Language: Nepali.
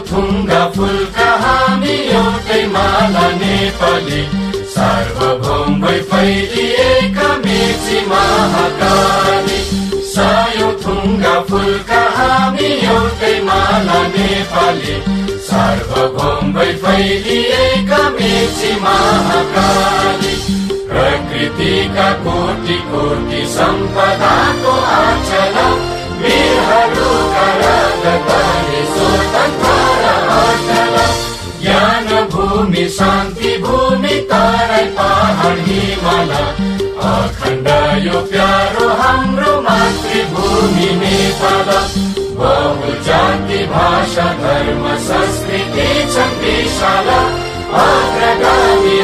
थुङ्गा फुलका हामी एउटै माला नेपाली सार्वभौम भई फैलिएका मेची महाकाली। सयौं थुङ्गा फुलका हामी एउटै माला नेपाली सार्वभौम भई फैलिएका मेची महाकाली। प्रकृतिका कोटि कोटि सम्पदाको आचल वीरहरूका रगतले स्वतन्त्र अटल। ज्ञान भूमि शान्ति भूमि तराई पहाड हिमाल अखण्ड यो प्यारो हाम्रो मातृभूमि नेपाल। बहु जाति भाषा धर्म संस्कृति छन् विशाल अग्रगामी